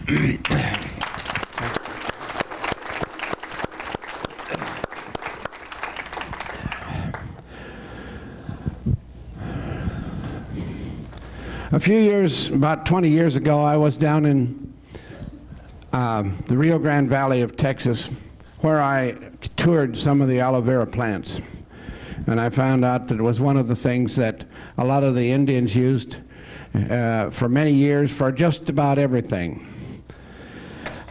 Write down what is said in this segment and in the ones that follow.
A few years, about 20 years ago, I was down in the Rio Grande Valley of Texas, where I toured some of the aloe vera plants. And I found out that it was one of the things that a lot of the Indians used for many years for just about everything,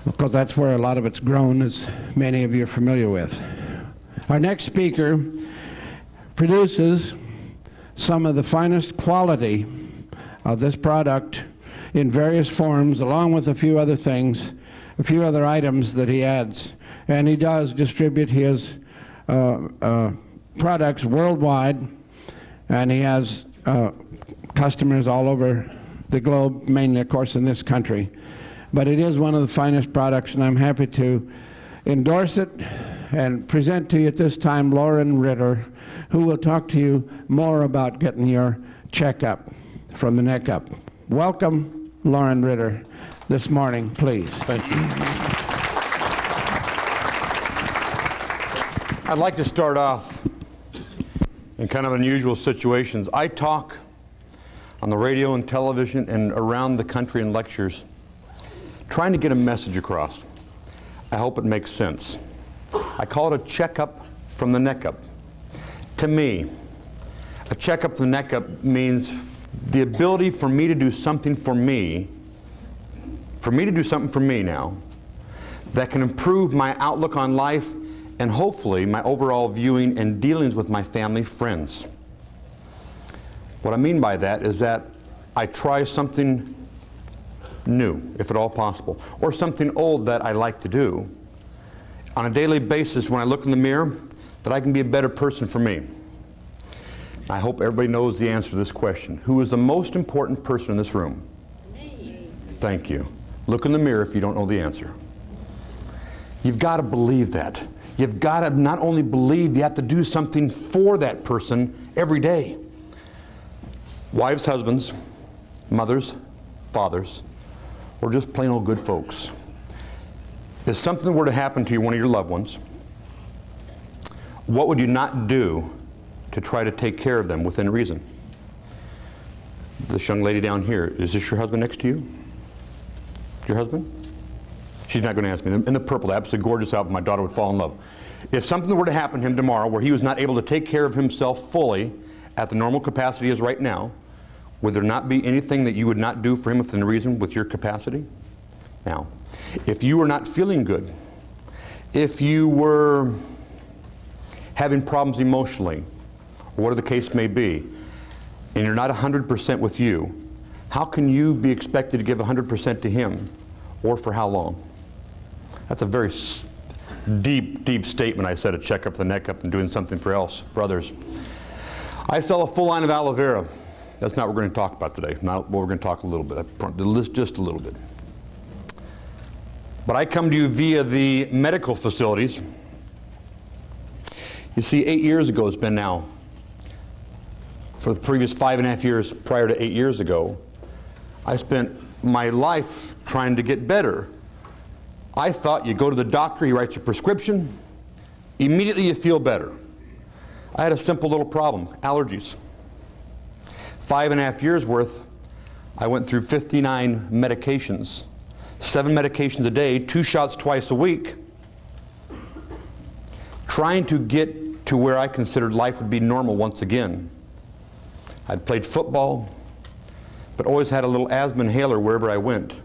because that's where a lot of it's grown, as many of you are familiar with. Our next speaker produces some of the finest quality of this product in various forms, along with a few other things, a few other items that he adds. And he does distribute his products worldwide, and he has customers all over the globe, mainly, of course, in this country. But it is one of the finest products, and I'm happy to endorse it and present to you at this time Loren Ritter, who will talk to you more about getting your checkup from the neck up. Welcome, Loren Ritter, this morning, please. Thank you. I'd like to start off in kind of unusual situations. I talk on the radio and television and around the country in lectures, trying to get a message across. I hope it makes sense. I call it a checkup from the neck up. To me, a checkup from the neck up means the ability for me to do something for me, now, that can improve my outlook on life and hopefully my overall viewing and dealings with my family, friends. What I mean by that is that I try something new, if at all possible, or something old that I like to do on a daily basis when I look in the mirror, that I can be a better person for me. I hope everybody knows the answer to this question. Who is the most important person in this room? Me. Thank you. Look in the mirror if you don't know the answer. You've got to believe that. You've got to not only believe, you have to do something for that person every day. Wives, husbands, mothers, fathers, or just plain old good folks. If something were to happen to you, one of your loved ones, what would you not do to try to take care of them within reason? This young lady down here, is this your husband next to you? Your husband? She's not going to answer me. In the purple, absolutely gorgeous outfit, my daughter would fall in love. If something were to happen to him tomorrow where he was not able to take care of himself fully at the normal capacity he is right now, would there not be anything that you would not do for him within reason with your capacity? Now, if you were not feeling good, if you were having problems emotionally, or whatever the case may be, and you're not 100% with you, how can you be expected to give 100% to him, or for how long? That's a very deep, deep statement. I said a check up the neck up and doing something for others. I sell a full line of aloe vera. That's not what we're going to talk about today. Not what we're going to talk a little bit. Just a little bit. But I come to you via the medical facilities. You see, 8 years ago it's been now. For the previous 5.5 years prior to 8 years ago, I spent my life trying to get better. I thought you go to the doctor, he writes a prescription, immediately you feel better. I had a simple little problem, allergies. 5.5 years worth, I went through 59 medications, 7 medications a day, 2 shots twice a week, trying to get to where I considered life would be normal once again. I'd played football, but always had a little asthma inhaler wherever I went.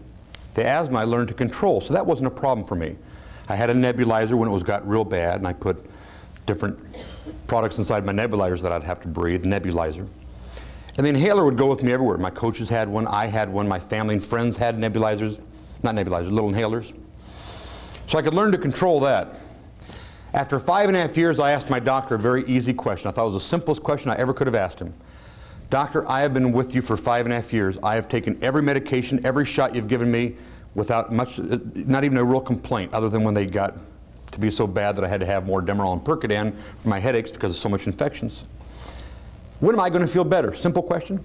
The asthma I learned to control, so that wasn't a problem for me. I had a nebulizer when it got real bad, and I put different products inside my nebulizers that I'd have to breathe, nebulizer. And the inhaler would go with me everywhere. My coaches had one, I had one, my family and friends had nebulizers, not nebulizers, little inhalers. So I could learn to control that. After 5.5 years, I asked my doctor a very easy question. I thought it was the simplest question I ever could have asked him. Doctor, I have been with you for 5.5 years. I have taken every medication, every shot you've given me without much, not even a real complaint, other than when they got to be so bad that I had to have more Demerol and Percodan for my headaches because of so much infections. When am I going to feel better? Simple question.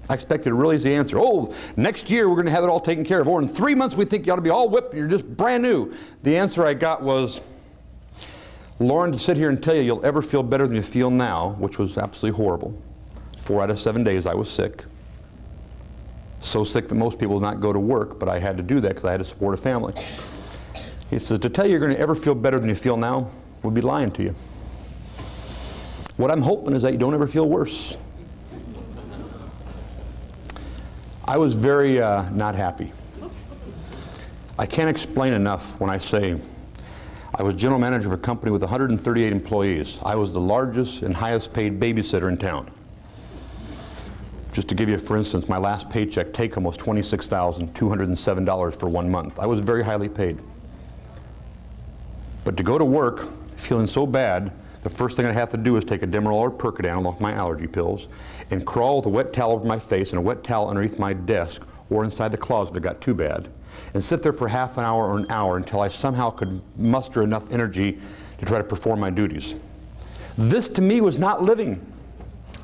I expected a really easy answer. Oh, next year we're going to have it all taken care of. Or in 3 months we think you ought to be all whipped and you're just brand new. The answer I got was, Loren, to sit here and tell you you'll ever feel better than you feel now, which was absolutely horrible. 4 out of 7 days I was sick. So sick that most people would not go to work, but I had to do that because I had to support a family. He says, to tell you you're going to ever feel better than you feel now would be lying to you. What I'm hoping is that you don't ever feel worse. I was very not happy. I can't explain enough when I say I was general manager of a company with 138 employees. I was the largest and highest paid babysitter in town. Just to give you, for instance, my last paycheck take-home was $26,207 for 1 month. I was very highly paid. But to go to work feeling so bad, the first thing I have to do is take a Demerol or Percodan off my allergy pills and crawl with a wet towel over my face and a wet towel underneath my desk or inside the closet if it got too bad, and sit there for half an hour or an hour until I somehow could muster enough energy to try to perform my duties. This to me was not living.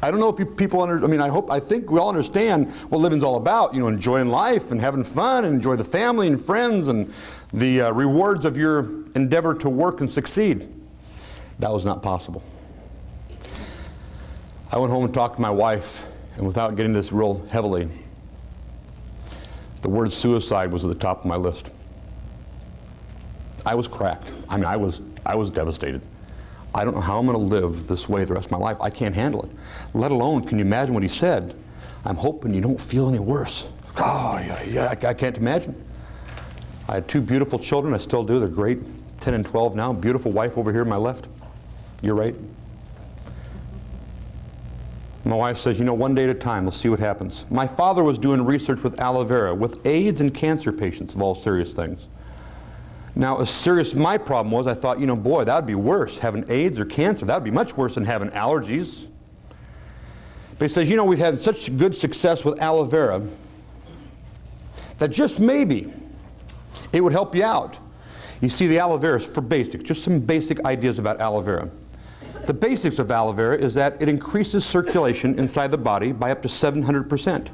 I don't know if you people I think we all understand what living's all about, enjoying life and having fun and enjoy the family and friends and the rewards of your endeavor to work and succeed. That was not possible. I went home and talked to my wife, and without getting this real heavily, the word suicide was at the top of my list. I was cracked. I was devastated. I don't know how I'm going to live this way the rest of my life. I can't handle it. Let alone, can you imagine what he said? I'm hoping you don't feel any worse. Oh, yeah, I can't imagine. I had 2 beautiful children. I still do. They're great. 10 and 12 now. Beautiful wife over here on my left. You're right. My wife says, one day at a time, we'll see what happens. My father was doing research with aloe vera, with AIDS and cancer patients, of all serious things. Now, as serious as my problem was, I thought, boy, that would be worse, having AIDS or cancer. That would be much worse than having allergies. But he says, we've had such good success with aloe vera that just maybe it would help you out. You see, the aloe vera is for basics, just some basic ideas about aloe vera. The basics of aloe vera is that it increases circulation inside the body by up to 700%.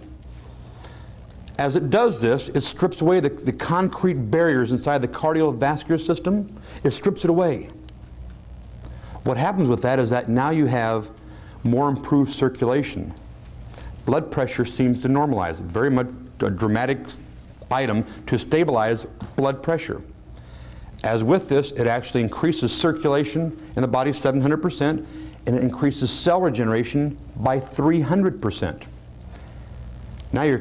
As it does this, it strips away the concrete barriers inside the cardiovascular system. It strips it away. What happens with that is that now you have more improved circulation. Blood pressure seems to normalize. Very much a dramatic item to stabilize blood pressure. As with this, it actually increases circulation in the body 700%, and it increases cell regeneration by 300%. Now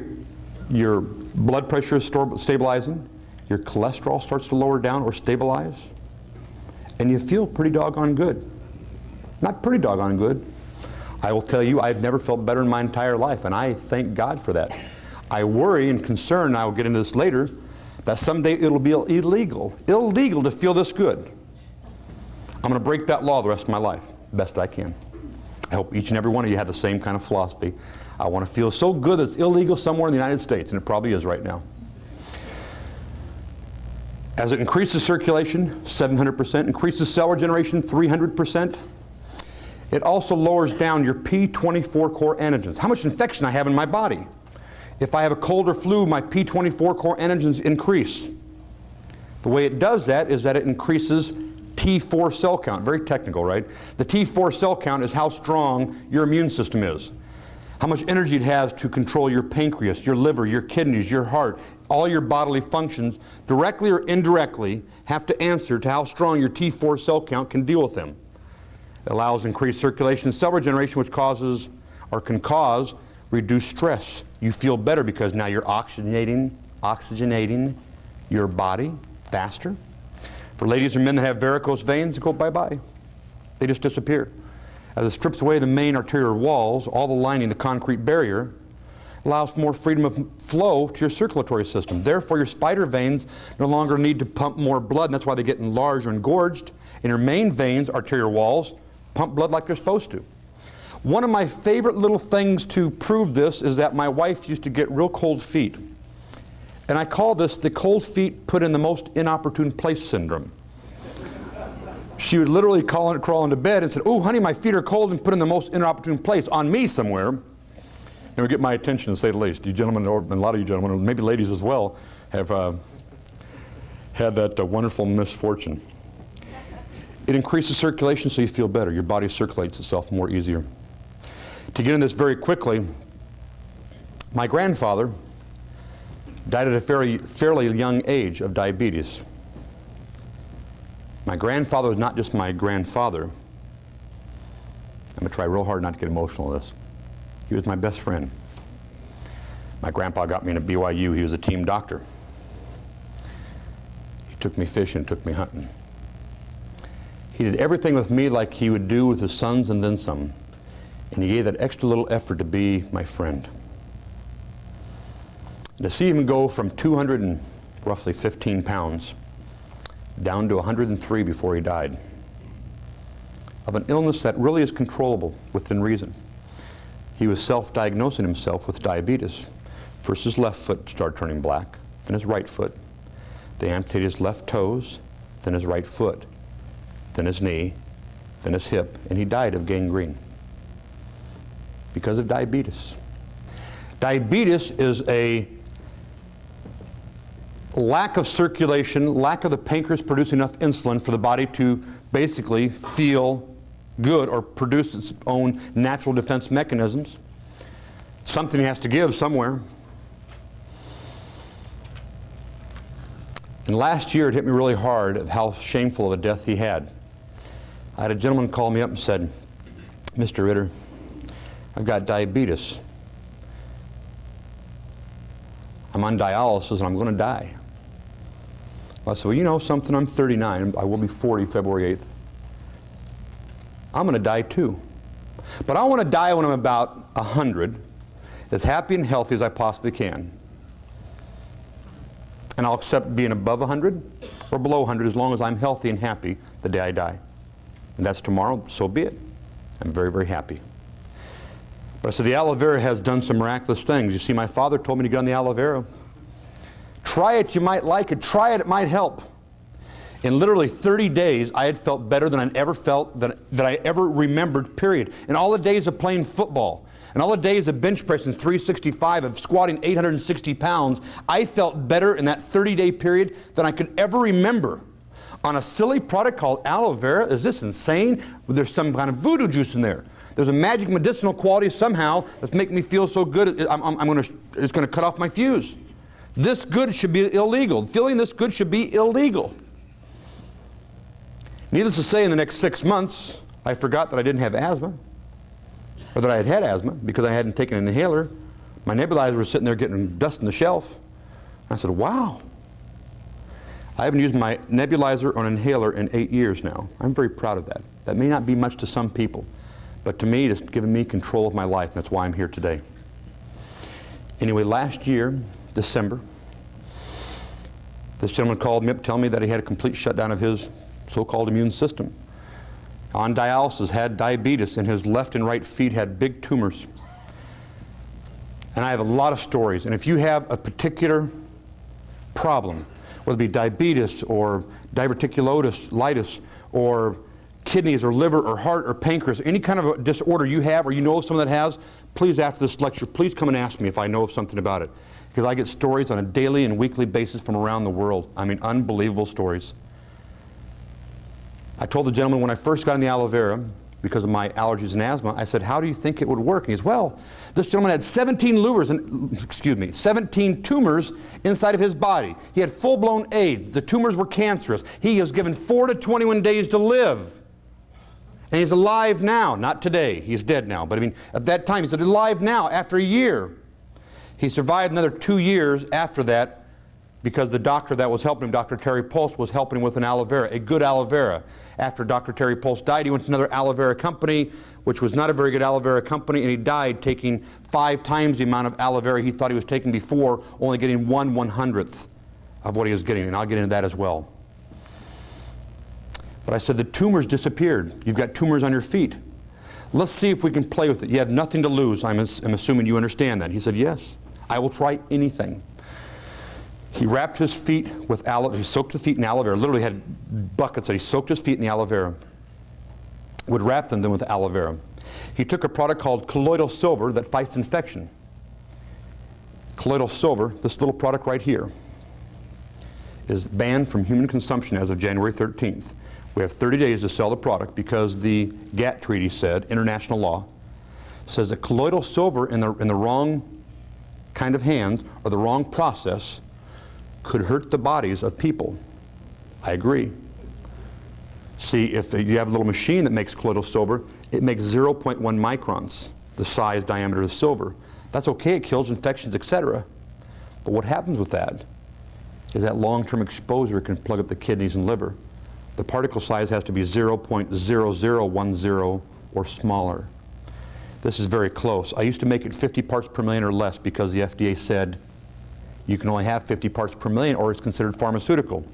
your blood pressure is stabilizing, your cholesterol starts to lower down or stabilize, and you feel pretty doggone good. Not pretty doggone good. I will tell you, I've never felt better in my entire life, and I thank God for that. I worry and concern, and I will get into this later, that someday it'll be illegal to feel this good. I'm going to break that law the rest of my life, best I can. I hope each and every one of you have the same kind of philosophy. I want to feel so good that it's illegal somewhere in the United States, and it probably is right now. As it increases circulation, 700%, increases cell regeneration, 300%, it also lowers down your P24 core antigens. How much infection I have in my body. If I have a cold or flu, my P24 core antigens increase. The way it does that is that it increases T4 cell count. Very technical, right? The T4 cell count is how strong your immune system is. How much energy it has to control your pancreas, your liver, your kidneys, your heart, all your bodily functions, directly or indirectly, have to answer to how strong your T4 cell count can deal with them. It allows increased circulation and cell regeneration, which causes or can cause reduced stress. You feel better because now you're oxygenating your body faster. For ladies or men that have varicose veins, they go bye-bye. They just disappear. As it strips away the main arterial walls, all the lining, the concrete barrier, allows for more freedom of flow to your circulatory system. Therefore, your spider veins no longer need to pump more blood, and that's why they get enlarged or engorged. And your main veins, arterial walls, pump blood like they're supposed to. One of my favorite little things to prove this is that my wife used to get real cold feet. And I call this the cold feet put in the most inopportune place syndrome. She would literally crawl into bed and say, "Oh, honey, my feet are cold," and put in the most inopportune place on me somewhere. it would get my attention, to say the least. You gentlemen, or a lot of you gentlemen, or maybe ladies as well, have had that wonderful misfortune. It increases circulation so you feel better. Your body circulates itself more easier. To get in this very quickly, my grandfather died at a fairly young age of diabetes. My grandfather was not just my grandfather. I'm going to try real hard not to get emotional with this. He was my best friend. My grandpa got me into BYU. He was a team doctor. He took me fishing, took me hunting. He did everything with me like he would do with his sons and then some. And he gave that extra little effort to be my friend. To see him go from 215 pounds down to 103 before he died, of an illness that really is controllable within reason. He was self-diagnosing himself with diabetes. First his left foot started turning black, then his right foot. They amputated his left toes, then his right foot, then his knee, then his hip, and he died of gangrene because of diabetes. Diabetes is a lack of circulation, lack of the pancreas producing enough insulin for the body to basically feel good or produce its own natural defense mechanisms. Something has to give somewhere. And last year it hit me really hard of how shameful of a death he had. I had a gentleman call me up and said, "Mr. Ritter, I've got diabetes. I'm on dialysis and I'm going to die." I said, "Well, you know something, I'm 39, I will be 40 February 8th. I'm going to die too. But I want to die when I'm about 100, as happy and healthy as I possibly can. And I'll accept being above 100 or below 100 as long as I'm healthy and happy the day I die. And that's tomorrow, so be it. I'm very, very happy." But I said, the aloe vera has done some miraculous things. You see, my father told me to get on the aloe vera. Try it, you might like it. Try it, it might help. In literally 30 days, I had felt better than I'd ever felt, that I ever remembered, period. In all the days of playing football, and all the days of bench pressing 365, of squatting 860 pounds, I felt better in that 30-day period than I could ever remember. On a silly product called aloe vera? Is this insane? There's some kind of voodoo juice in there. There's a magic medicinal quality somehow that's making me feel so good, it's going to cut off my fuse. This good should be illegal. Feeling this good should be illegal. Needless to say, in the next 6 months, I forgot that I didn't have asthma, or that I had had asthma because I hadn't taken an inhaler. My nebulizer was sitting there getting dust on the shelf. I said, wow. I haven't used my nebulizer or an inhaler in 8 years now. I'm very proud of that. That may not be much to some people, but to me, it's given me control of my life, and that's why I'm here today. Anyway, last year, December, this gentleman called me up telling me that he had a complete shutdown of his so-called immune system. On dialysis, had diabetes, and his left and right feet had big tumors. And I have a lot of stories, and if you have a particular problem, whether it be diabetes or diverticulitis or kidneys or liver or heart or pancreas, any kind of a disorder you have or you know of someone that has, please after this lecture, please come and ask me if I know of something about it. Because I get stories on a daily and weekly basis from around the world. I mean, unbelievable stories. I told the gentleman when I first got in the aloe vera, because of my allergies and asthma, I said, how do you think it would work? And he says, well, this gentleman had 17 tumors inside of his body. He had full-blown AIDS. The tumors were cancerous. He was given 4 to 21 days to live. And he's alive now. Not today. He's dead now. But I mean, at that time, he's alive now after a year. He survived another 2 years after that because the doctor that was helping him, Dr. Terry Pulse, was helping him with an aloe vera, a good aloe vera. After Dr. Terry Pulse died, he went to another aloe vera company, which was not a very good aloe vera company, and he died taking 5 times the amount of aloe vera he thought he was taking before, only getting 1/100th of what he was getting, and I'll get into that as well. But I said, the tumors disappeared. You've got tumors on your feet. Let's see if we can play with it. You have nothing to lose. I'm assuming you understand that. He said, yes, I will try anything. He wrapped his feet with aloe, he soaked his feet in aloe vera, literally had buckets that he soaked his feet in the aloe vera, would wrap them then with aloe vera. He took a product called colloidal silver that fights infection. Colloidal silver, this little product right here, is banned from human consumption as of January 13th. We have 30 days to sell the product because the GATT treaty said, international law, says that colloidal silver in the wrong kind of hands or the wrong process could hurt the bodies of people. I agree. See, if you have a little machine that makes colloidal silver, it makes 0.1 microns, the size diameter of silver. That's okay, it kills infections, etc. But what happens with that is that long-term exposure can plug up the kidneys and liver. The particle size has to be 0.0010 or smaller. This is very close. I used to make it 50 parts per million or less because the FDA said you can only have 50 parts per million or it's considered pharmaceutical.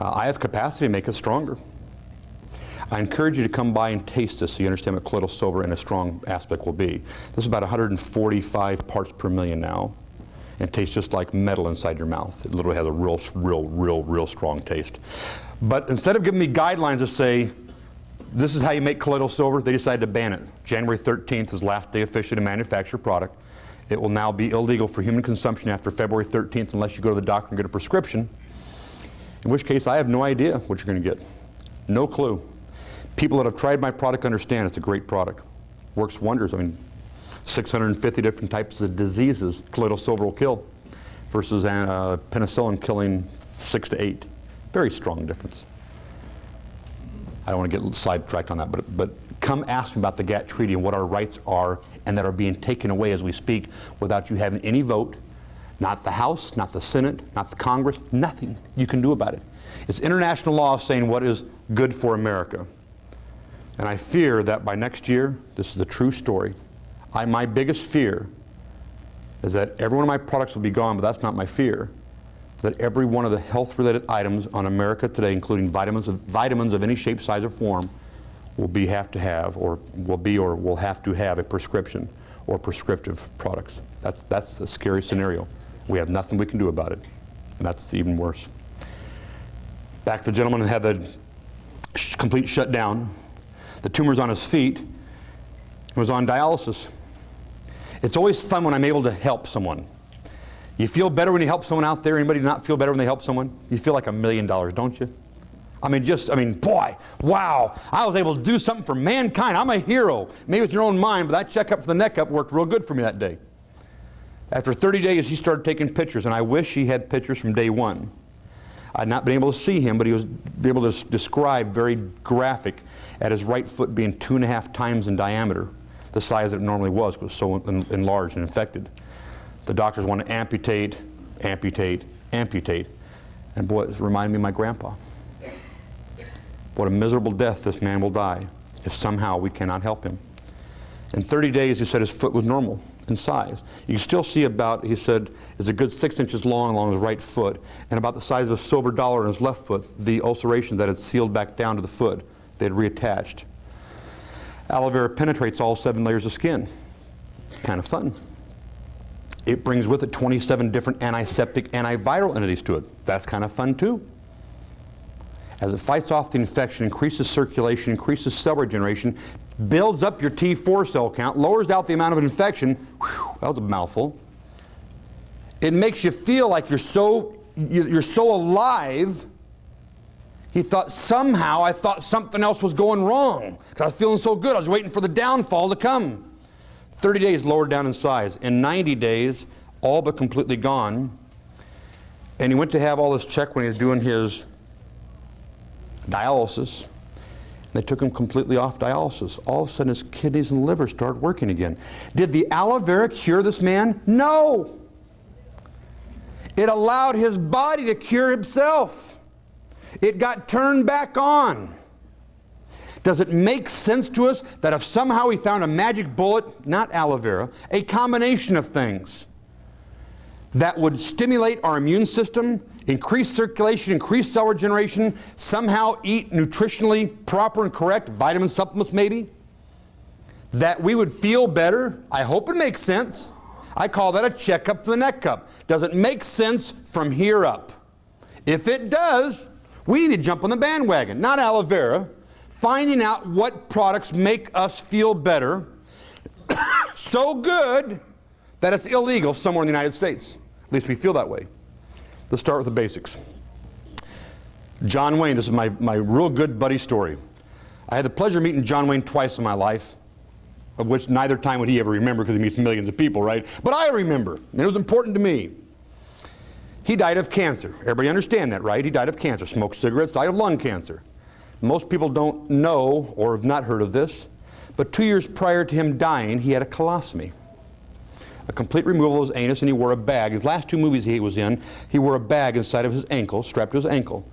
I have capacity to make it stronger. I encourage you to come by and taste this so you understand what colloidal silver in a strong aspect will be. This is about 145 parts per million now. And it tastes just like metal inside your mouth. It literally has a real strong taste. But instead of giving me guidelines that say, this is how you make colloidal silver, they decided to ban it. January 13th is the last day officially to manufacture product. It will now be illegal for human consumption after February 13th unless you go to the doctor and get a prescription. In which case, I have no idea what you're going to get. No clue. People that have tried my product understand it's a great product. Works wonders. I mean, 650 different types of diseases colloidal silver will kill versus penicillin killing 6 to 8. Very strong difference. I don't want to get sidetracked on that, but come ask me about the GATT treaty and what our rights are and that are being taken away as we speak without you having any vote. Not the House, not the Senate, not the Congress, nothing you can do about it. It's international law saying what is good for America. And I fear that by next year, this is a true story, my biggest fear is that every one of my products will be gone, but that's not my fear. That every one of the health-related items on America today, including vitamins of any shape, size, or form, will have to have a prescription or prescriptive products. That's a scary scenario. We have nothing we can do about it, and that's even worse. Back to the gentleman who had the complete shutdown. The tumor's on his feet and was on dialysis. It's always fun when I'm able to help someone. You feel better when you help someone out there? Anybody not feel better when they help someone? You feel like $1 million, don't you? Boy, wow, I was able to do something for mankind. I'm a hero. Maybe it's your own mind, but that checkup for the neck up worked real good for me that day. After 30 days, he started taking pictures, and I wish he had pictures from day one. I'd not been able to see him, but he was able to describe very graphic at his right foot being 2.5 times in diameter, the size that it normally was so enlarged and infected. The doctors want to amputate, amputate, amputate. And boy, it reminded me of my grandpa. What a miserable death this man will die if somehow we cannot help him. In 30 days, he said his foot was normal in size. You can still see about, he said, is a good 6 inches long along his right foot, and about the size of a silver dollar in his left foot, the ulceration that had sealed back down to the foot, they had reattached. Aloe vera penetrates all 7 layers of skin. Kind of fun. It brings with it 27 different antiseptic, antiviral entities to it. That's kind of fun too. As it fights off the infection, increases circulation, increases cell regeneration, builds up your T4 cell count, lowers out the amount of infection. Whew, that was a mouthful. It makes you feel like you're so alive. He thought somehow I thought something else was going wrong because I was feeling so good. I was waiting for the downfall to come. 30 days lowered down in size. In 90 days, all but completely gone. And he went to have all this checked when he was doing his dialysis. And they took him completely off dialysis. All of a sudden, his kidneys and liver started working again. Did the aloe vera cure this man? No. It allowed his body to cure himself. It got turned back on. Does it make sense to us that if somehow we found a magic bullet, not aloe vera, a combination of things that would stimulate our immune system, increase circulation, increase cell regeneration, somehow eat nutritionally proper and correct, vitamin supplements maybe, that we would feel better? I hope it makes sense. I call that a checkup for the neck cup. Does it make sense from here up? If it does, we need to jump on the bandwagon, not aloe vera. Finding out what products make us feel better so good that it's illegal somewhere in the United States. At least we feel that way. Let's start with the basics. John Wayne, this is my real good buddy story. I had the pleasure of meeting John Wayne twice in my life, of which neither time would he ever remember because he meets millions of people, right? But I remember, and it was important to me. He died of cancer. Everybody understand that, right? He died of cancer. Smoked cigarettes, died of lung cancer. Most people don't know or have not heard of this, but 2 years prior to him dying, he had a colostomy. A complete removal of his anus, and he wore a bag. His last two movies he was in, he wore a bag inside of his ankle, strapped to his ankle.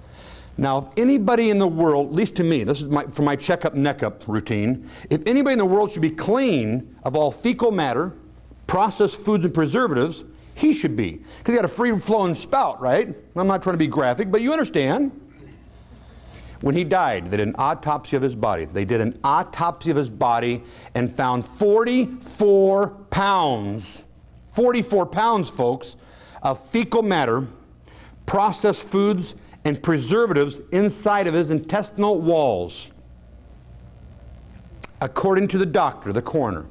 Now, if anybody in the world, at least to me, this is for my checkup, neck-up routine, if anybody in the world should be clean of all fecal matter, processed foods and preservatives, he should be. Because he got a free-flowing spout, right? I'm not trying to be graphic, but you understand. When he died, they did an autopsy of his body. They did an autopsy of his body and found 44 pounds, 44 pounds, folks, of fecal matter, processed foods, and preservatives inside of his intestinal walls. According to the doctor, the coroner,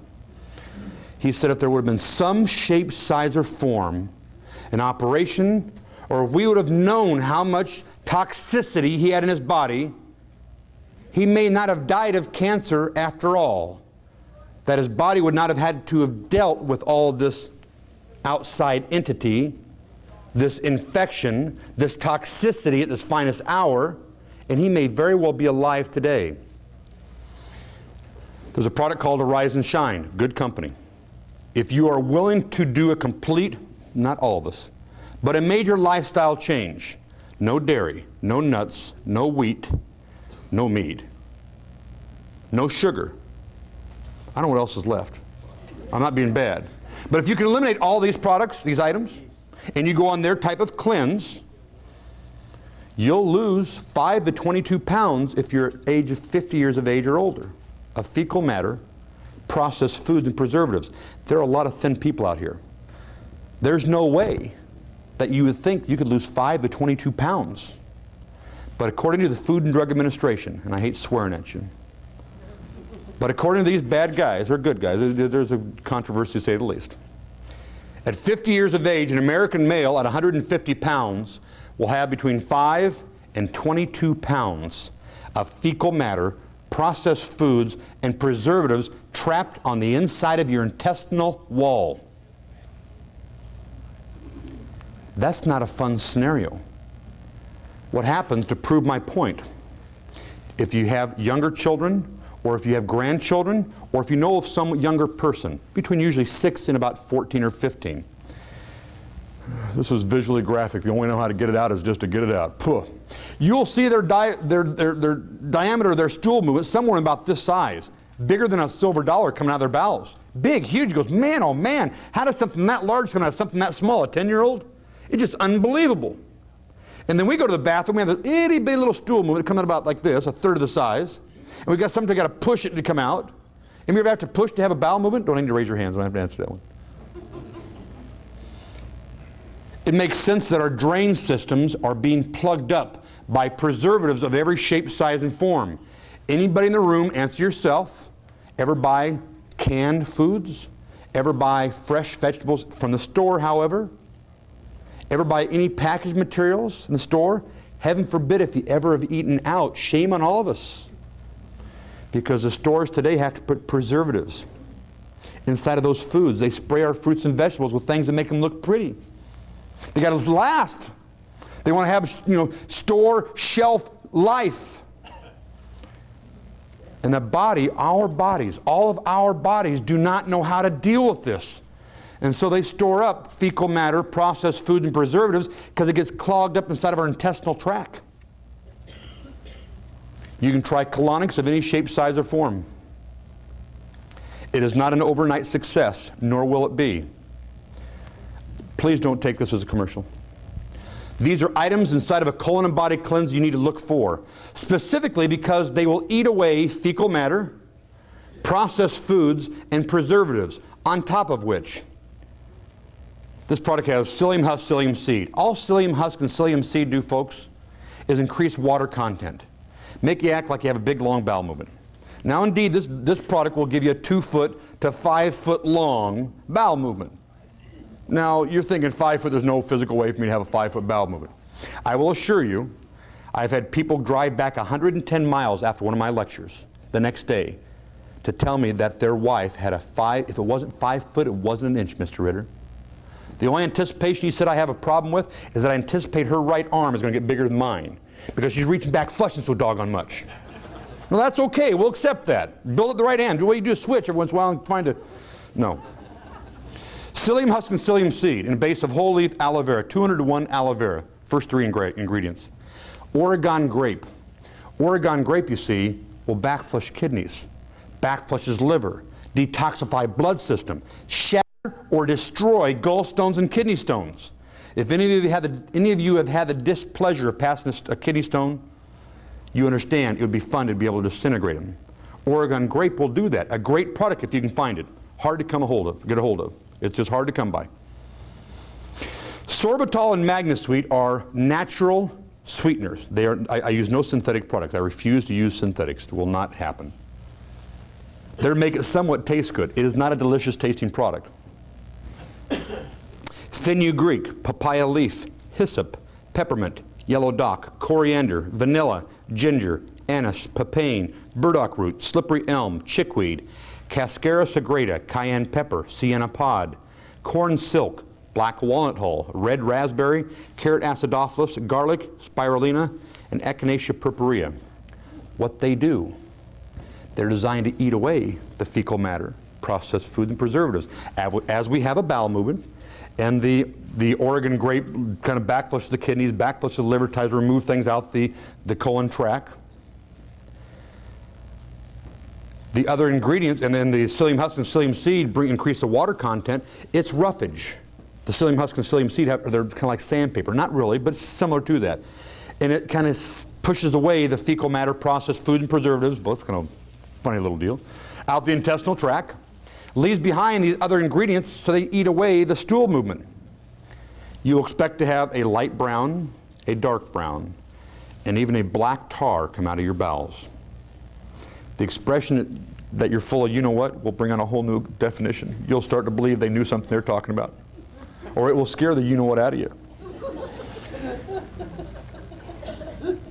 he said if there would have been some shape, size, or form, an operation, or we would have known how much toxicity he had in his body, he may not have died of cancer after all. That his body would not have had to have dealt with all this outside entity, this infection, this toxicity at this finest hour, and he may very well be alive today. There's a product called Arise and Shine, good company. If you are willing to do a complete, not all of us, but a major lifestyle change, no dairy, no nuts, no wheat, no meat, no sugar. I don't know what else is left. I'm not being bad. But if you can eliminate all these products, these items, and you go on their type of cleanse, you'll lose 5 to 22 pounds if you're age of 50 years of age or older, of fecal matter, processed foods and preservatives. There are a lot of thin people out here. There's no way that you would think you could lose 5 to 22 pounds. But according to the Food and Drug Administration, and I hate swearing at you, but according to these bad guys, or good guys, there's a controversy to say the least. At 50 years of age, an American male at 150 pounds will have between 5 and 22 pounds of fecal matter, processed foods, and preservatives trapped on the inside of your intestinal wall. That's not a fun scenario. What happens, to prove my point, if you have younger children, or if you have grandchildren, or if you know of some younger person, between usually 6 and about 14 or 15. This is visually graphic. The only way I know how to get it out is just to get it out. Puh. You'll see their diameter of their stool movement somewhere about this size, bigger than a silver dollar coming out of their bowels. Big, huge. Goes, man, oh man, how does something that large come out of something that small, a 10-year-old? It's just unbelievable. And then we go to the bathroom, we have this itty bitty little stool movement coming out about like this, a third of the size. And we've got something, got to push it to come out. And you ever have to push to have a bowel movement? Don't need to raise your hands, I don't have to answer that one. It makes sense that our drain systems are being plugged up by preservatives of every shape, size, and form. Anybody in the room, answer yourself, ever buy canned foods? Ever buy fresh vegetables from the store, however? Ever buy any packaged materials in the store? Heaven forbid if you ever have eaten out. Shame on all of us. Because the stores today have to put preservatives inside of those foods. They spray our fruits and vegetables with things that make them look pretty. They got to last. They want to have, store shelf life. And the body, our bodies, all of our bodies do not know how to deal with this. And so they store up fecal matter, processed foods, and preservatives because it gets clogged up inside of our intestinal tract. You can try colonics of any shape, size, or form. It is not an overnight success, nor will it be. Please don't take this as a commercial. These are items inside of a colon and body cleanse you need to look for, specifically because they will eat away fecal matter, processed foods, and preservatives, on top of which this product has psyllium husk, psyllium seed. All psyllium husk and psyllium seed do, folks, is increase water content. Make you act like you have a big, long bowel movement. Now, indeed, this product will give you a 2 foot to 5 foot long bowel movement. Now, you're thinking 5 foot, there's no physical way for me to have a 5 foot bowel movement. I will assure you, I've had people drive back 110 miles after one of my lectures the next day to tell me that their wife had a 5, if it wasn't 5 foot, it wasn't an inch, Mr. Ritter. The only anticipation he said I have a problem with is that I anticipate her right arm is going to get bigger than mine because she's reaching back flushing so doggone much. Well, that's okay. We'll accept that. Build it the right hand. Do what you do, switch every once in a while and find it. No. Psyllium husk and psyllium seed in a base of whole leaf aloe vera, 200-to-1 aloe vera. First 3 ingredients. Oregon grape. Oregon grape, you see, will backflush kidneys, backflushes liver, detoxify blood system, shatter or destroy gallstones and kidney stones. If any of you have had the displeasure of passing a kidney stone, you understand it would be fun to be able to disintegrate them. Oregon grape will do that. A great product if you can find it. Hard to get a hold of. It's just hard to come by. Sorbitol and magnasweet are natural sweeteners. I use no synthetic products. I refuse to use synthetics. It will not happen. They make it somewhat taste good. It is not a delicious tasting product. Fenugreek, papaya leaf, hyssop, peppermint, yellow dock, coriander, vanilla, ginger, anise, papain, burdock root, slippery elm, chickweed, cascara sagrada, cayenne pepper, sienna pod, corn silk, black walnut hull, red raspberry, carrot acidophilus, garlic, spirulina, and echinacea purpurea. What they do, they're designed to eat away the fecal matter, processed food and preservatives. As we have a bowel movement, and the Oregon grape kind of backflushes the kidneys, backflushes the liver, tries to remove things out the colon tract. The other ingredients, and then the psyllium husk and psyllium seed increase the water content. It's roughage. The psyllium husk and psyllium seed, they're kind of like sandpaper. Not really, but it's similar to that. And it kind of pushes away the fecal matter, processed food and preservatives, both kind of funny little deal, out the intestinal tract. Leaves behind these other ingredients so they eat away the stool movement. You'll expect to have a light brown, a dark brown, and even a black tar come out of your bowels. The expression that you're full of you-know-what will bring on a whole new definition. You'll start to believe they knew something they're talking about. Or it will scare the you-know-what out of you.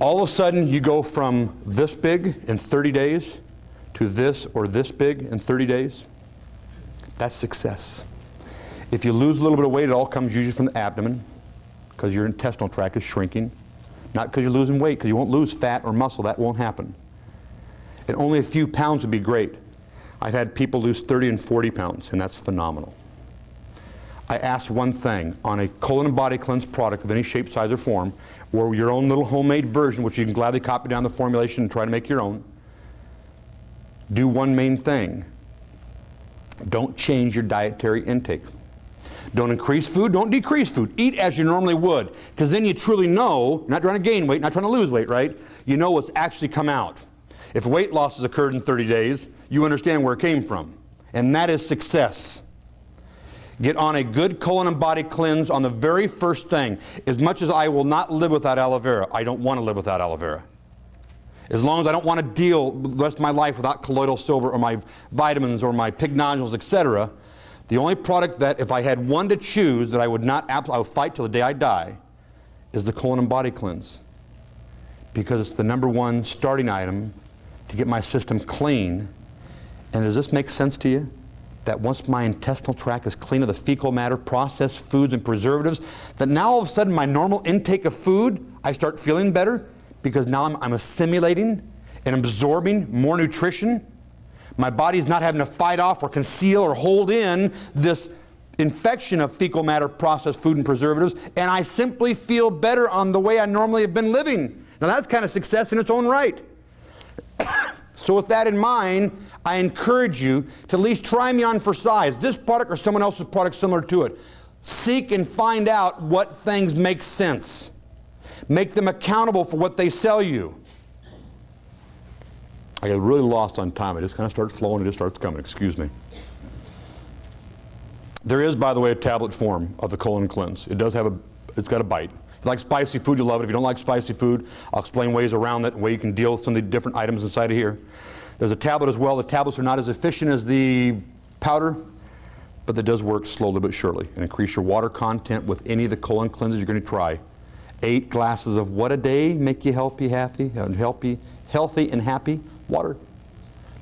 All of a sudden, you go from this big in 30 days to this or this big in 30 days. That's success. If you lose a little bit of weight, it all comes usually from the abdomen because your intestinal tract is shrinking. Not because you're losing weight, because you won't lose fat or muscle. That won't happen. And only a few pounds would be great. I've had people lose 30 and 40 pounds, and that's phenomenal. I ask one thing. On a colon and body cleanse product of any shape, size, or form, or your own little homemade version, which you can gladly copy down the formulation and try to make your own, do one main thing. Don't change your dietary intake. Don't increase food, don't decrease food. Eat as you normally would, because then you truly know, not trying to gain weight, not trying to lose weight, right? You know what's actually come out. If weight loss has occurred in 30 days, you understand where it came from. And that is success. Get on a good colon and body cleanse on the very first thing. As much as I will not live without aloe vera, I don't want to live without aloe vera. As long as I don't want to deal the rest of my life without colloidal silver or my vitamins or my pig nodules, etc., the only product that if I had one to choose that I would fight till the day I die is the colon and body cleanse. Because it's the #1 starting item to get my system clean. And does this make sense to you? That once my intestinal tract is clean of the fecal matter, processed foods and preservatives, that now all of a sudden my normal intake of food, I start feeling better because now I'm assimilating and absorbing more nutrition. My body's not having to fight off or conceal or hold in this infection of fecal matter, processed food and preservatives, and I simply feel better on the way I normally have been living. Now that's kind of success in its own right. So with that in mind, I encourage you to at least try me on for size. This product or someone else's product similar to it. Seek and find out what things make sense. Make them accountable for what they sell you. I get really lost on time. I just kind of start flowing. It just starts coming. Excuse me. There is, by the way, a tablet form of the colon cleanse. It does have it's got a bite. If you like spicy food, you'll love it. If you don't like spicy food, I'll explain ways around that, way you can deal with some of the different items inside of here. There's a tablet as well. The tablets are not as efficient as the powder, but that does work slowly but surely. And increase your water content with any of the colon cleansers you're going to try. 8 glasses of what a day make you healthy, healthy and happy? Water.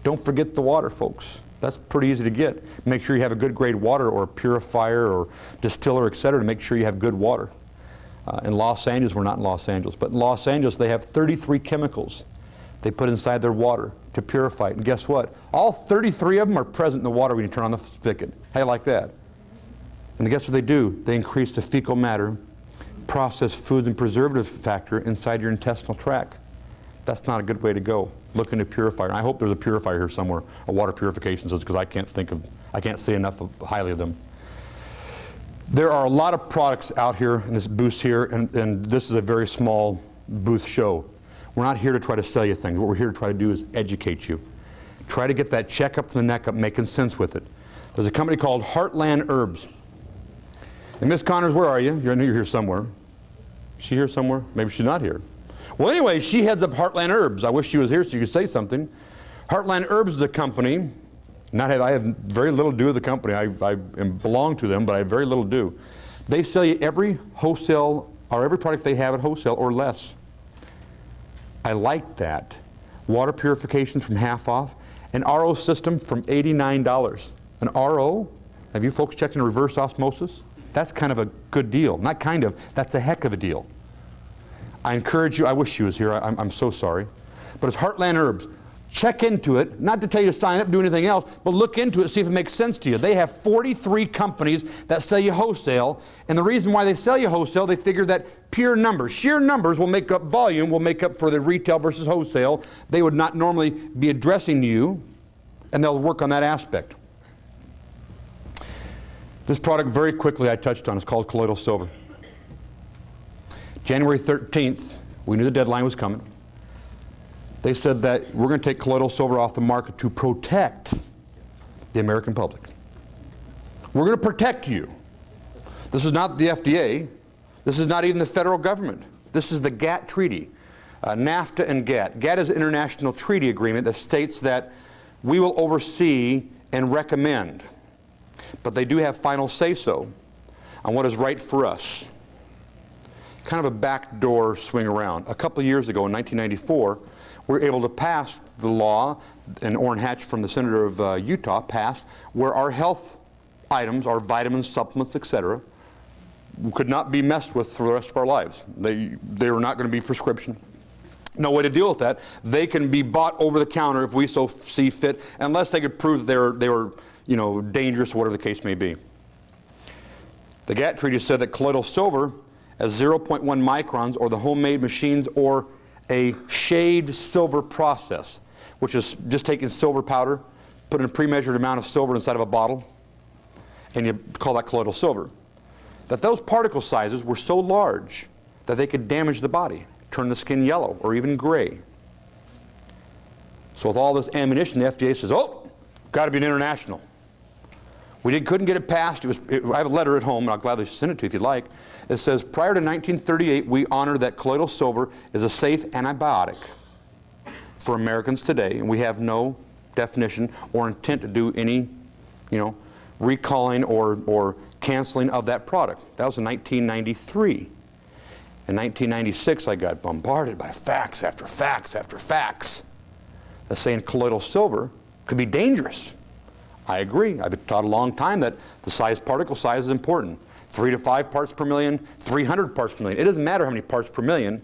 Don't forget the water, folks. That's pretty easy to get. Make sure you have a good grade water or a purifier or distiller, etc., to make sure you have good water. In Los Angeles, we're not in Los Angeles, but in Los Angeles they have 33 chemicals they put inside their water to purify it. And guess what? All 33 of them are present in the water when you turn on the spigot. How you like that? And guess what they do? They increase the fecal matter, processed food and preservative factor inside your intestinal tract. That's not a good way to go. Look into purifier. I hope there's a purifier here somewhere, a water purification system, because I can't say enough highly of them. There are a lot of products out here in this booth here, and this is a very small booth show. We're not here to try to sell you things. What we're here to try to do is educate you. Try to get that checkup from the neck up, making sense with it. There's a company called Heartland Herbs. And Miss Connors, where are you? I know you're here somewhere. Is she here somewhere? Maybe she's not here. Well, anyway, she heads up Heartland Herbs. I wish she was here so you could say something. Heartland Herbs is a company. I have very little to do with the company. I belong to them, but I have very little to do. They sell you every wholesale, or every product they have at wholesale or less. I like that. Water purification from half off. An RO system from $89. An RO? Have you folks checked in reverse osmosis? That's kind of a good deal. Not kind of, that's a heck of a deal. I encourage you, I wish she was here, I'm so sorry. But it's Heartland Herbs. Check into it, not to tell you to sign up, do anything else, but look into it, see if it makes sense to you. They have 43 companies that sell you wholesale, and the reason why they sell you wholesale, they figure that pure numbers, sheer numbers will make up volume, will make up for the retail versus wholesale. They would not normally be addressing you, and they'll work on that aspect. This product, very quickly, I touched on, is called colloidal silver. January 13th, we knew the deadline was coming. They said that we're going to take colloidal silver off the market to protect the American public. We're going to protect you. This is not the FDA. This is not even the federal government. This is the GATT treaty, NAFTA and GATT. GATT is an international treaty agreement that states that we will oversee and recommend, but they do have final say-so on what is right for us. Kind of a backdoor swing around. A couple of years ago in 1994, we were able to pass the law, and Orrin Hatch from the Senator of Utah passed, where our health items, our vitamins, supplements, etc., could not be messed with for the rest of our lives. They were not going to be prescription. No way to deal with that. They can be bought over the counter if we so see fit, unless they could prove they were dangerous, or whatever the case may be. The GATT treaty said that colloidal silver as 0.1 microns, or the homemade machines, or a shade silver process, which is just taking silver powder, put in a pre-measured amount of silver inside of a bottle, and you call that colloidal silver. That those particle sizes were so large that they could damage the body, turn the skin yellow or even gray. So with all this ammunition, the FDA says, oh, got to be an international. We couldn't get it passed. I have a letter at home, and I'll gladly send it to you if you'd like. It says, prior to 1938, we honored that colloidal silver is a safe antibiotic for Americans today, and we have no definition or intent to do any, recalling or canceling of that product. That was in 1993. In 1996, I got bombarded by facts after facts after facts that's saying colloidal silver could be dangerous. I agree. I've been taught a long time that the particle size is important. 3 to 5 parts per million, 300 parts per million. It doesn't matter how many parts per million.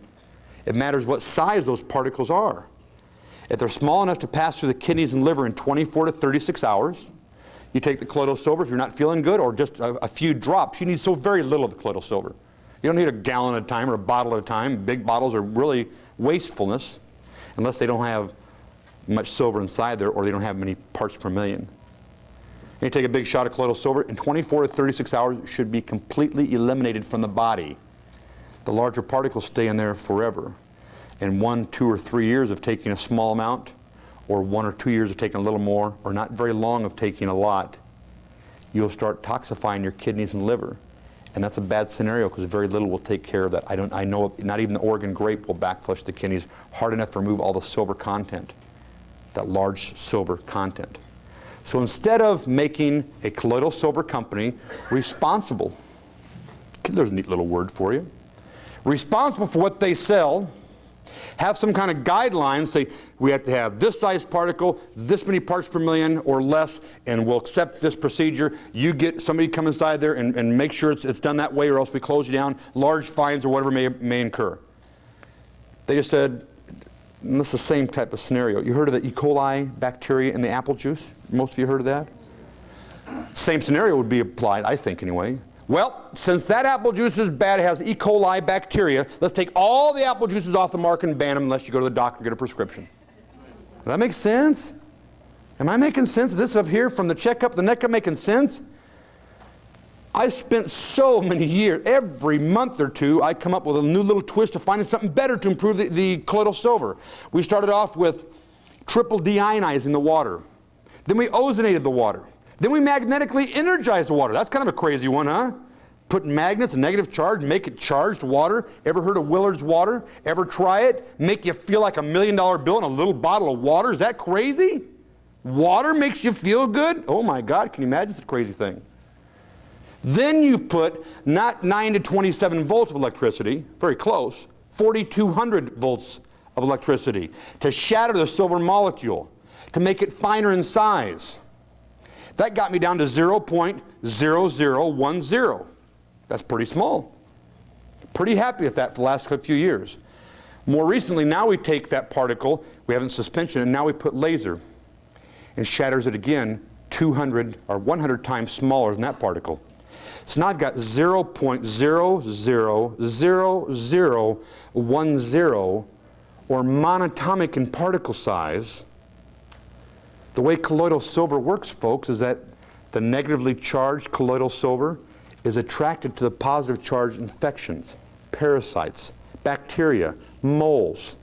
It matters what size those particles are. If they're small enough to pass through the kidneys and liver in 24 to 36 hours, you take the colloidal silver if you're not feeling good, or just a few drops. You need so very little of the colloidal silver. You don't need a gallon at a time or a bottle at a time. Big bottles are really wastefulness unless they don't have much silver inside there, or they don't have many parts per million. You take a big shot of colloidal silver, in 24 to 36 hours it should be completely eliminated from the body. The larger particles stay in there forever. In 1, 2, or 3 years of taking a small amount, or 1 or 2 years of taking a little more, or not very long of taking a lot, you'll start toxifying your kidneys and liver. And that's a bad scenario, because very little will take care of that. I know not even the Oregon grape will backflush the kidneys hard enough to remove all the silver content, that large silver content. So instead of making a colloidal silver company responsible, there's a neat little word for you, responsible for what they sell, have some kind of guidelines, say we have to have this size particle, this many parts per million or less, and we'll accept this procedure. You get somebody come inside there and make sure it's done that way, or else we close you down, large fines or whatever may incur. They just said, and this is the same type of scenario. You heard of the E. coli bacteria in the apple juice? Most of you heard of that? Same scenario would be applied, I think anyway. Well, since that apple juice is bad, it has E. coli bacteria, let's take all the apple juices off the market and ban them unless you go to the doctor and get a prescription. Does that make sense? Am I making sense? This up here from the checkup, the neck, making sense? I spent so many years, every month or two, I come up with a new little twist of finding something better to improve the colloidal silver. We started off with triple deionizing the water. Then we ozonated the water. Then we magnetically energized the water. That's kind of a crazy one, huh? Put magnets, a negative charge, make it charged water. Ever heard of Willard's water? Ever try it? Make you feel like $1 million bill in a little bottle of water? Is that crazy? Water makes you feel good? Oh my God, can you imagine? It's a crazy thing. Then you put not 9 to 27 volts of electricity, very close, 4,200 volts of electricity to shatter the silver molecule, to make it finer in size. That got me down to 0.0010. That's pretty small. Pretty happy with that for the last few years. More recently, now we take that particle, we have it in suspension, and now we put laser and shatters it again 200 or 100 times smaller than that particle. So now I've got 0.000010 or monatomic in particle size. The way colloidal silver works, folks, is that the negatively charged colloidal silver is attracted to the positive charged infections, parasites, bacteria, moles,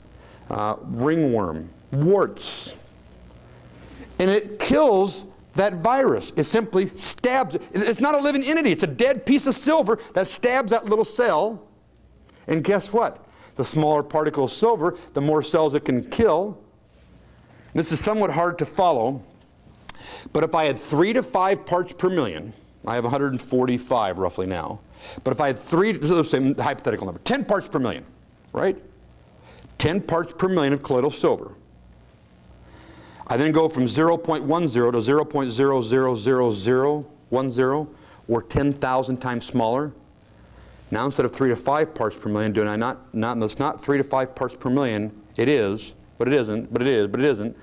ringworm, warts. And it kills that virus. It simply stabs it. It's not a living entity. It's a dead piece of silver that stabs that little cell. And guess what? The smaller particle of silver, the more cells it can kill. This is somewhat hard to follow, but if I had 3 to 5 parts per million, I have 145 roughly now, but if I had let's say hypothetical number, 10 parts per million, right? 10 parts per million of colloidal silver. I then go from 0.10 to 0.000010, or 10,000 times smaller. Now instead of 3 to 5 parts per million, it's not 3 to 5 parts per million, it is, but it isn't, but it is, but it isn't.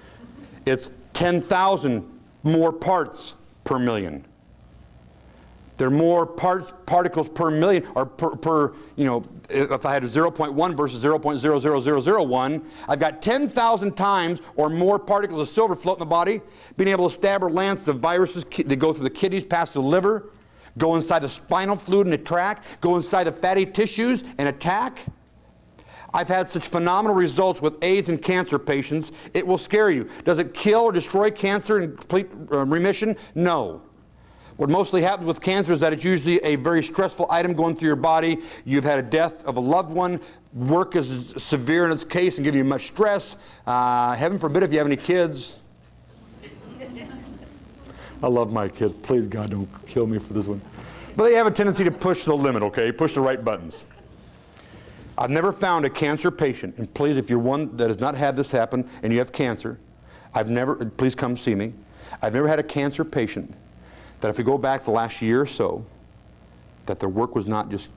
It's 10,000 more parts per million. There are more particles per million, or if I had a 0.1 versus 0.00001, I've got 10,000 times or more particles of silver floating in the body, being able to stab or lance the viruses that go through the kidneys, pass the liver, go inside the spinal fluid and attack, go inside the fatty tissues and attack. I've had such phenomenal results with AIDS and cancer patients, it will scare you. Does it kill or destroy cancer in complete remission? No. What mostly happens with cancer is that it's usually a very stressful item going through your body. You've had a death of a loved one. Work is severe in its case and giving you much stress. Heaven forbid if you have any kids. I love my kids. Please, God, don't kill me for this one. But they have a tendency to push the limit, okay? Push the right buttons. I've never found a cancer patient, and please, if you're one that has not had this happen and you have cancer, please come see me. I've never had a cancer patient that if we go back the last year or so, that their work was not just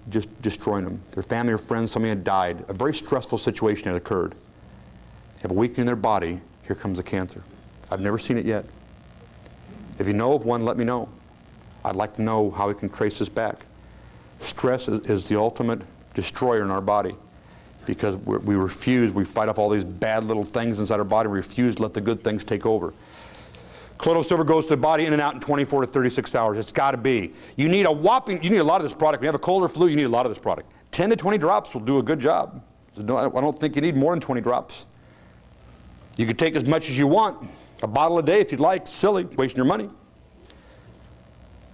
destroying them. Their family or friends, somebody had died. A very stressful situation had occurred. They have a weakening in their body, here comes the cancer. I've never seen it yet. If you know of one, let me know. I'd like to know how we can trace this back. Stress is the ultimate destroyer in our body, because we fight off all these bad little things inside our body, we refuse to let the good things take over. Colloidal silver goes to the body in and out in 24 to 36 hours. It's got to be. You need a lot of this product. When you have a cold or flu, you need a lot of this product. 10 to 20 drops will do a good job. So I don't think you need more than 20 drops. You could take as much as you want. A bottle a day if you'd like. Silly, wasting your money.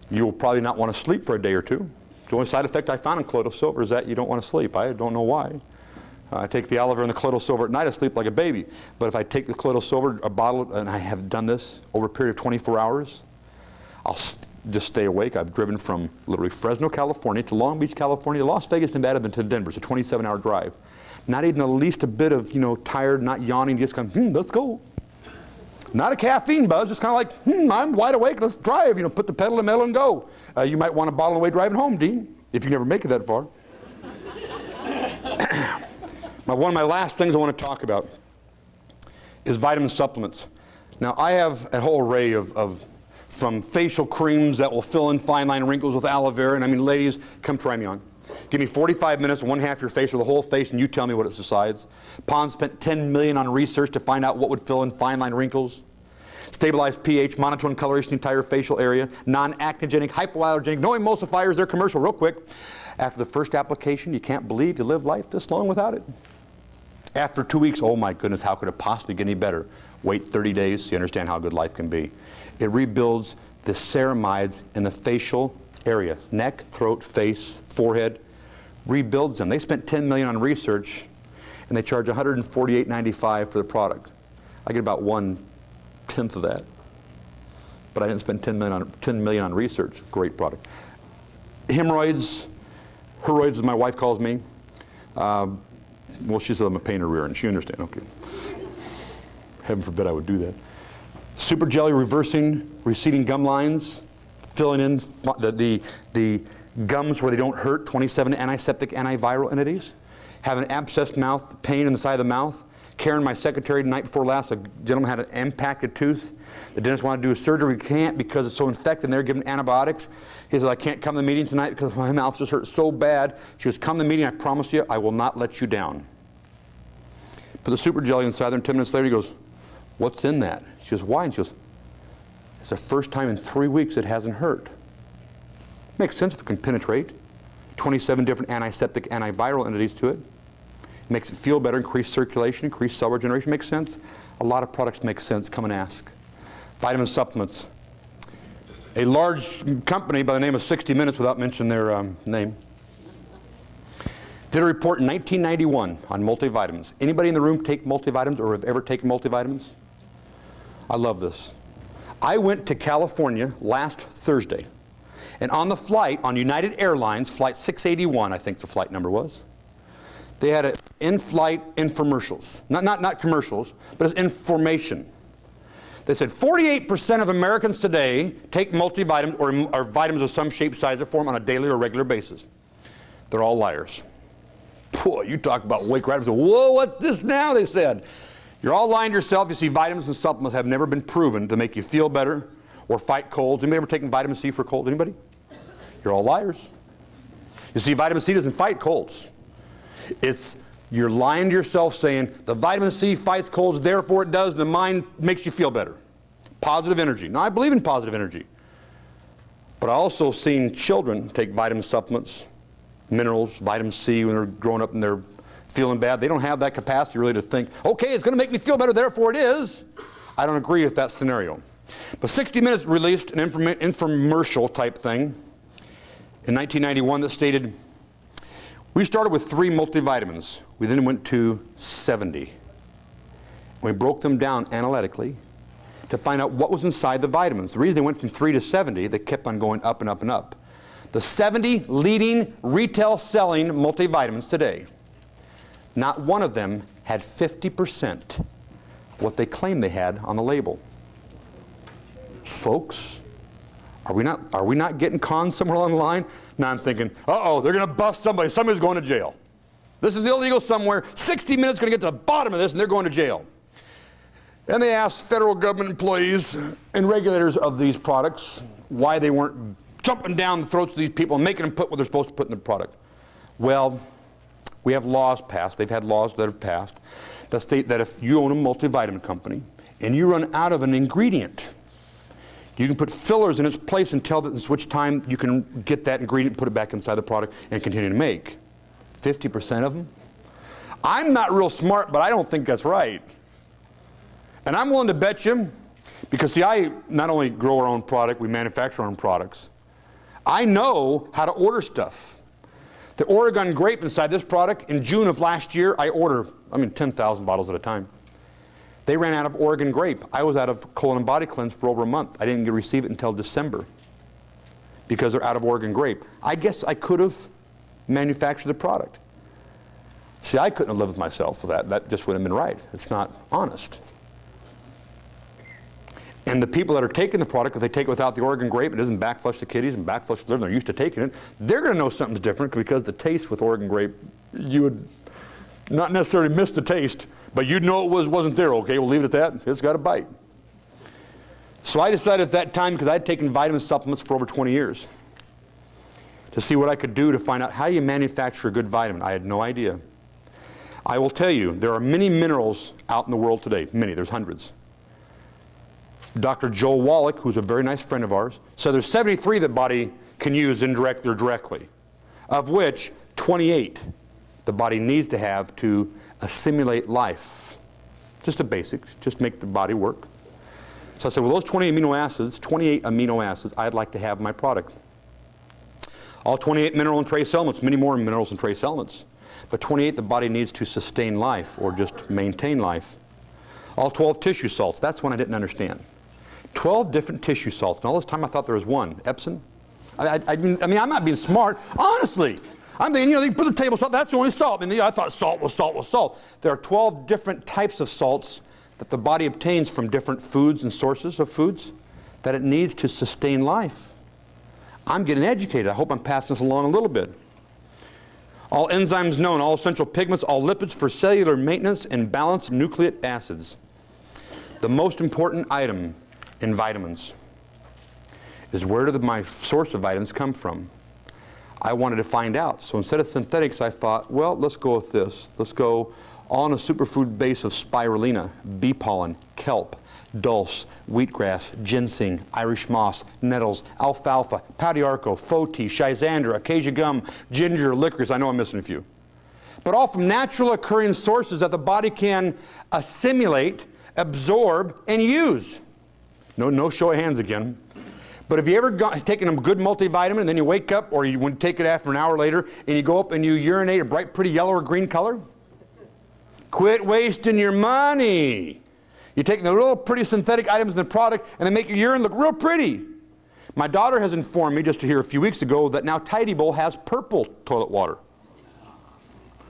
You'll probably not want to sleep for a day or two. The only side effect I found in colloidal silver is that you don't want to sleep. I don't know why. I take the aloe vera and the colloidal silver at night, I sleep like a baby. But if I take the colloidal silver, a bottle, and I have done this over a period of 24 hours, I'll just stay awake. I've driven from literally Fresno, California to Long Beach, California, to Las Vegas, Nevada, then to Denver. It's a 27-hour drive. Not even the least a bit of, tired, not yawning, just kind of, let's go. Not a caffeine buzz, just kind of like, I'm wide awake, let's drive. Put the pedal to the metal and go. You might want a bottle on the way driving home, Dean, if you never make it that far. One of my last things I want to talk about is vitamin supplements. Now, I have a whole array from facial creams that will fill in fine line wrinkles with aloe vera, and I mean, ladies, come try me on. Give me 45 minutes, one half your face or the whole face, and you tell me what it decides. Pond spent $10 million on research to find out what would fill in fine line wrinkles. Stabilized pH, monotone coloration, the entire facial area, non-acnogenic, hypoallergenic, no emulsifiers. They're commercial, real quick. After the first application, you can't believe you live life this long without it. After 2 weeks, oh my goodness, how could it possibly get any better? Wait 30 days so you understand how good life can be. It rebuilds the ceramides in the facial area, neck, throat, face, forehead, rebuilds them. They spent $10 million on research, and they charge $148.95 for the product. I get about 1/10 of that, but I didn't spend $10 million on research. Great product. Hemorrhoids, as my wife calls me. Well, she says I'm a pain in the rear, and she understands. Okay. Heaven forbid I would do that. Super jelly reversing receding gum lines, filling in the gums where they don't hurt, 27 antiseptic, antiviral entities. Have an abscessed mouth, pain in the side of the mouth. Karen, my secretary, the night before last, a gentleman had an impacted tooth. The dentist wanted to do a surgery. We can't because it's so infected and they're giving antibiotics. He said, I can't come to the meeting tonight because my mouth just hurts so bad. She goes, come to the meeting, I promise you, I will not let you down. Put the super jelly inside there, and 10 minutes later he goes, what's in that? She goes, why? And she goes, it's the first time in 3 weeks it hasn't hurt. Makes sense if it can penetrate. 27 different antiseptic, antiviral entities to it. Makes it feel better, increase circulation, increase cell regeneration. Makes sense. A lot of products make sense. Come and ask. Vitamin supplements. A large company by the name of 60 Minutes, without mentioning their name, did a report in 1991 on multivitamins. Anybody in the room take multivitamins or have ever taken multivitamins? I love this. I went to California last Thursday, and on the flight, on United Airlines, flight 681, I think the flight number was, they had in-flight infomercials. Not commercials, but it's information. They said 48% of Americans today take multivitamins or vitamins of some shape, size, or form on a daily or regular basis. They're all liars. Boy, you talk about wake right up. Whoa, what's this now? They said. You're all lying to yourself. You see, vitamins and supplements have never been proven to make you feel better or fight colds. Anybody ever taken vitamin C for cold? Anybody? You're all liars. You see, vitamin C doesn't fight colds. You're lying to yourself saying the vitamin C fights colds, therefore it does, and the mind makes you feel better. Positive energy. Now, I believe in positive energy. But I also seen children take vitamin supplements, minerals, vitamin C when they're growing up and they're feeling bad. They don't have that capacity really to think, okay, it's going to make me feel better, therefore it is. I don't agree with that scenario. But 60 Minutes released an infomercial type thing in 1991 that stated, we started with 3 multivitamins. We then went to 70. We broke them down analytically to find out what was inside the vitamins. The reason they went from 3 to 70, they kept on going up and up and up. The 70 leading retail selling multivitamins today, not one of them had 50% what they claimed they had on the label. Folks, are we not getting conned somewhere along the line? Now I'm thinking, uh-oh, they're going to bust somebody. Somebody's going to jail. This is illegal somewhere. 60 Minutes going to get to the bottom of this, and they're going to jail. And they asked federal government employees and regulators of these products why they weren't jumping down the throats of these people and making them put what they're supposed to put in the product. Well, we have laws passed. They've had laws that have passed that state that if you own a multivitamin company and you run out of an ingredient, you can put fillers in its place and tell that which time you can get that ingredient and put it back inside the product and continue to make. 50% of them? I'm not real smart, but I don't think that's right. And I'm willing to bet you, because see, I not only grow our own product, we manufacture our own products. I know how to order stuff. The Oregon grape inside this product, in June of last year, I order, 10,000 bottles at a time. They ran out of Oregon grape. I was out of colon and body cleanse for over a month. I didn't receive it until December because they're out of Oregon grape. I guess I could have manufactured the product. See, I couldn't have lived with myself for that. That just wouldn't have been right. It's not honest. And the people that are taking the product, if they take it without the Oregon grape, it doesn't backflush the kidneys and backflush the liver, they're used to taking it, they're going to know something's different because the taste with Oregon grape, you would not necessarily miss the taste, but you'd know it wasn't there. Okay, we'll leave it at that. It's got a bite. So I decided at that time, because I'd taken vitamin supplements for over 20 years, to see what I could do to find out how you manufacture a good vitamin. I had no idea. I will tell you, there are many minerals out in the world today. Many, there's hundreds. Dr. Joel Wallach, who's a very nice friend of ours, said there's 73 that body can use indirectly or directly, of which 28 the body needs to have to assimilate life. Just the basics, just make the body work. So I said, well, those 28 amino acids, I'd like to have in my product. All 28 mineral and trace elements, many more minerals and trace elements, but 28 the body needs to sustain life or just maintain life. All 12 tissue salts, that's one I didn't understand. 12 different tissue salts, and all this time I thought there was one, Epsom. I'm not being smart, honestly. I'm thinking, they put the table salt, that's the only salt. I thought salt was salt was salt. There are 12 different types of salts that the body obtains from different foods and sources of foods that it needs to sustain life. I'm getting educated. I hope I'm passing this along a little bit. All enzymes known, all essential pigments, all lipids for cellular maintenance and balanced nucleic acids. The most important item in vitamins is where do my source of vitamins come from? I wanted to find out. So instead of synthetics, I thought, well, let's go with this. Let's go on a superfood base of spirulina, bee pollen, kelp, dulse, wheatgrass, ginseng, Irish moss, nettles, alfalfa, padiarco, foti, schizandra, acacia gum, ginger, licorice. I know I'm missing a few. But all from natural occurring sources that the body can assimilate, absorb, and use. No show of hands again. But have you ever taken a good multivitamin and then you wake up, or you take it after an hour later, and you go up and you urinate a bright, pretty yellow or green color? Quit wasting your money. You're taking the real pretty synthetic items in the product and they make your urine look real pretty. My daughter has informed me just here a few weeks ago that now Tidy Bowl has purple toilet water.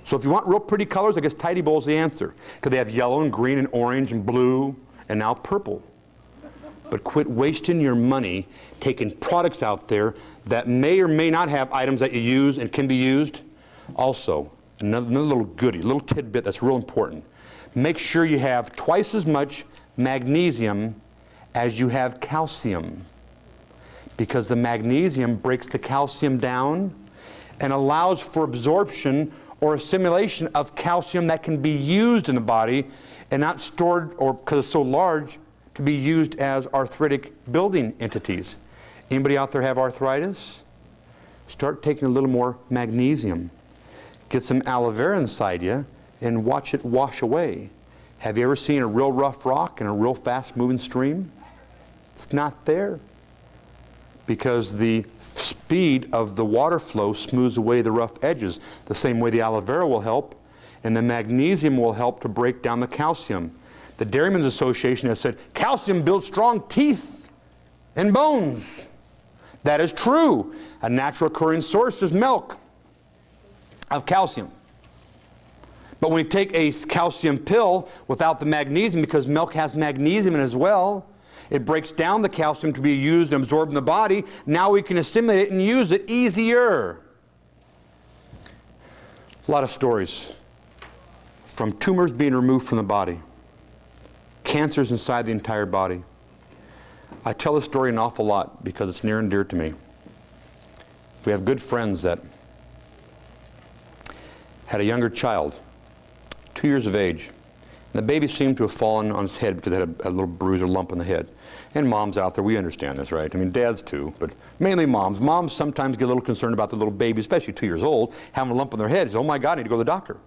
So if you want real pretty colors, I guess Tidy Bowl is the answer. Because they have yellow and green and orange and blue and now purple. But quit wasting your money taking products out there that may or may not have items that you use and can be used. Also, another little goodie, little tidbit that's real important. Make sure you have twice as much magnesium as you have calcium, because the magnesium breaks the calcium down and allows for absorption or assimilation of calcium that can be used in the body and not stored, or because it's so large, to be used as arthritic building entities. Anybody out there have arthritis? Start taking a little more magnesium. Get some aloe vera inside you and watch it wash away. Have you ever seen a real rough rock in a real fast moving stream? It's not there, because the speed of the water flow smooths away the rough edges. The same way the aloe vera will help, and the magnesium will help to break down the calcium. The Dairymen's Association has said calcium builds strong teeth and bones. That is true. A natural occurring source is milk of calcium. But when you take a calcium pill without the magnesium, because milk has magnesium in it as well, it breaks down the calcium to be used and absorbed in the body. Now we can assimilate it and use it easier. A lot of stories from tumors being removed from the body, cancers inside the entire body. I tell this story an awful lot because it's near and dear to me. We have good friends that had a younger child, 2 years of age. And the baby seemed to have fallen on his head because it had a little bruise or lump on the head. And moms out there, we understand this, right? I mean, dads too, but mainly moms. Moms sometimes get a little concerned about the little baby, especially 2 years old, having a lump on their head. Say, oh my God, I need to go to the doctor.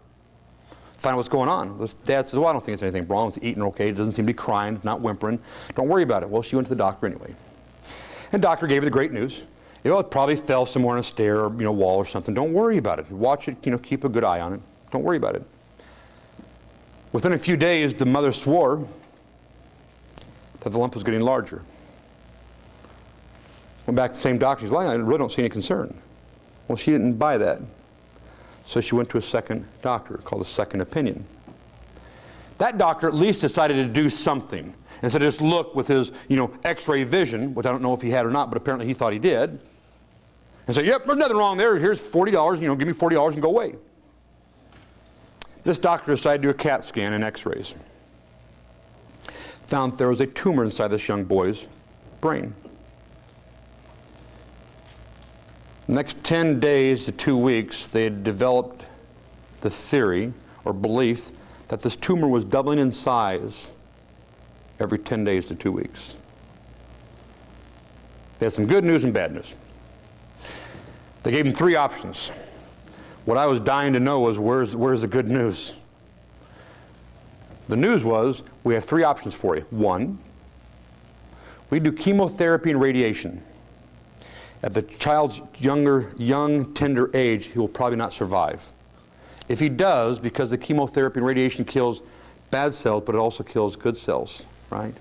Find out what's going on. The dad says, well, I don't think it's anything wrong. It's eating okay. It doesn't seem to be crying. It's not whimpering. Don't worry about it. Well, she went to the doctor anyway. And the doctor gave her the great news. It probably fell somewhere on a stair or wall or something. Don't worry about it. Watch it, keep a good eye on it. Don't worry about it. Within a few days, the mother swore that the lump was getting larger. Went back to the same doctor. He said, well, I really don't see any concern. Well, she didn't buy that. So she went to a second doctor called a second opinion. That doctor at least decided to do something. Instead of just look with his, x-ray vision, which I don't know if he had or not, but apparently he thought he did, and say, yep, there's nothing wrong there. Here's $40, give me $40 and go away. This doctor decided to do a CAT scan and x-rays. Found there was a tumor inside this young boy's brain. The next 10 days to 2 weeks, they had developed the theory or belief that this tumor was doubling in size every 10 days to 2 weeks. They had some good news and bad news. They gave him 3 options. What I was dying to know was, where's the good news? The news was, we have 3 options for you. 1, we do chemotherapy and radiation. At the child's young, tender age, he will probably not survive. If he does, because the chemotherapy and radiation kills bad cells, but it also kills good cells, right?